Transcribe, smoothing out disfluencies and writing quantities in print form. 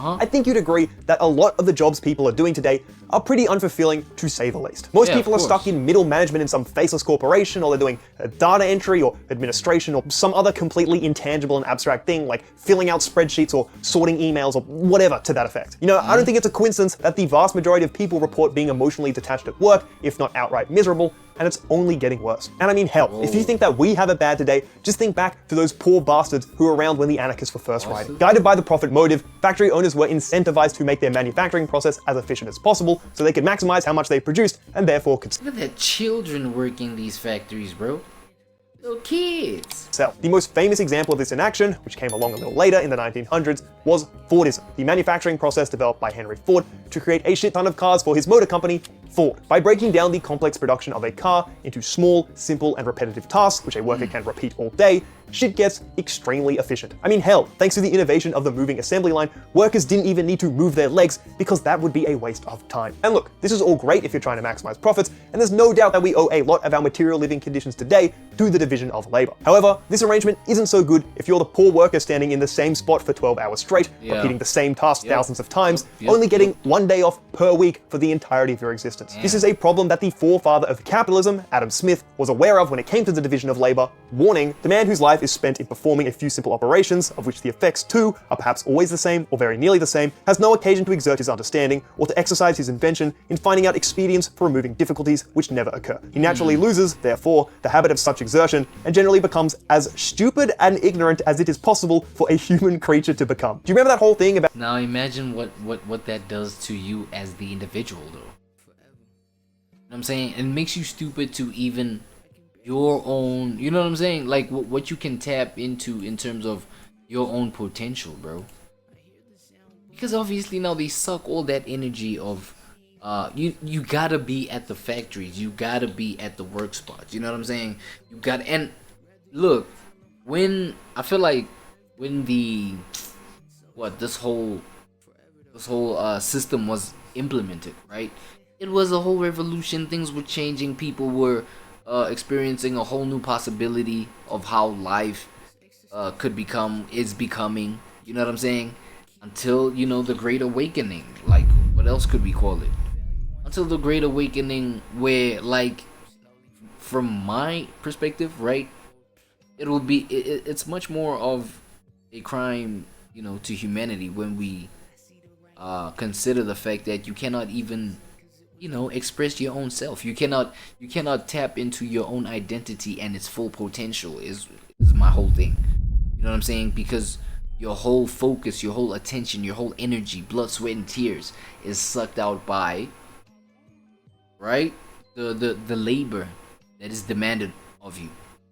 I think you'd agree that a lot of the jobs people are doing today are pretty unfulfilling, to say the least. Most people are stuck in middle management in some faceless corporation, or they're doing data entry or administration or some other completely intangible and abstract thing like filling out spreadsheets or sorting emails or whatever to that effect. You know, I don't think it's a coincidence that the vast majority of people report being emotionally detached at work, if not outright miserable, and it's only getting worse. And I mean, hell, if you think that we have it bad today, just think back to those poor bastards who were around when the anarchists were first writing. Guided by the profit motive, factory owners were incentivized to make their manufacturing process as efficient as possible so they could maximize how much they produced and therefore could Look at the children working these factories, bro. Little kids. sell. The most famous example of this in action, which came along a little later in the 1900s, was Fordism, the manufacturing process developed by Henry Ford to create a shit ton of cars for his motor company, Ford. By breaking down the complex production of a car into small, simple, and repetitive tasks, which a worker can repeat all day, shit gets extremely efficient. I mean, hell, thanks to the innovation of the moving assembly line, workers didn't even need to move their legs because that would be a waste of time. And look, this is all great if you're trying to maximize profits, and there's no doubt that we owe a lot of our material living conditions today to the division of labor. However, this arrangement isn't so good if you're the poor worker standing in the same spot for 12 hours straight, repeating the same task thousands of times, only getting one day off per week for the entirety of your existence. This is a problem that the forefather of capitalism, Adam Smith, was aware of when it came to the division of labor, warning, the man whose life is spent in performing a few simple operations, of which the effects too are perhaps always the same or very nearly the same, has no occasion to exert his understanding or to exercise his invention in finding out expedients for removing difficulties which never occur. He naturally loses, therefore, the habit of such exertion and generally becomes as stupid and ignorant as it is possible for a human creature to become. Do you remember that whole thing about— Now imagine what that does to you as the individual, though. You know what I'm saying? It makes you stupid to even your own, you know what I'm saying? Like what you can tap into in terms of your own potential, bro. Because obviously now they suck all that energy of you gotta be at the factories, you gotta be at the work spots, you know what I'm saying? You gotta, and look, when I feel like when the this whole system was implemented, right? It was a whole revolution. Things were changing. People were experiencing a whole new possibility of how life is becoming. You know what I'm saying? Until, you know, the Great Awakening. Like, what else could we call it? Until the Great Awakening, where, like, from my perspective, right, it's much more of a crime, you know, to humanity when we consider the fact that you cannot even, you know, express your own self. You cannot tap into your own identity and its full potential is my whole thing. You know what I'm saying? Because your whole focus, your whole attention, your whole energy, blood, sweat, and tears is sucked out by, right, the labor that is demanded of you.